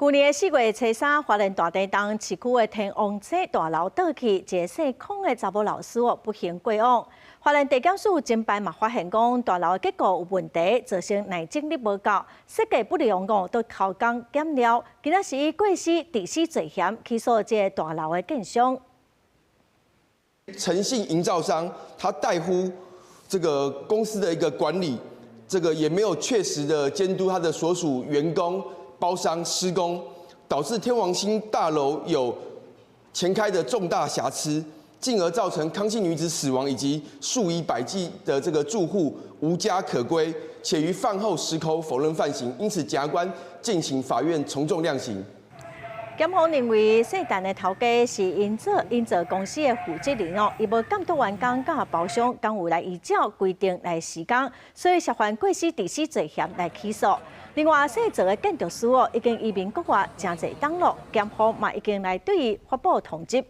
去年4月初3，花莲大地东市区的天王街大楼倒去，一个姓邝的查某老师不幸过往。花莲地检署侦办嘛发现讲，大楼的结构有问题，造成内整理无够，设计不良都偷工减料。今仔是以过失致死罪嫌起诉这个大楼的建商。诚信营造商他怠忽这个公司的一个管理，这个也没有确实的监督他的所属员工、包商施工，导致天王星大楼有前开的重大瑕疵，进而造成康姓女子死亡以及数以百计的这个住户无家可归，且于饭后矢口否认犯行，因此检察官进行法院从重量刑。检方认为，姓陈的头家是因做公司的负责人伊无监督员工甲包商工务来依照规定来施工，所以涉犯过失致死罪嫌来起诉。另外，姓做的建筑师已经移民国外真侪登陆，检方嘛已经来对伊发布通缉。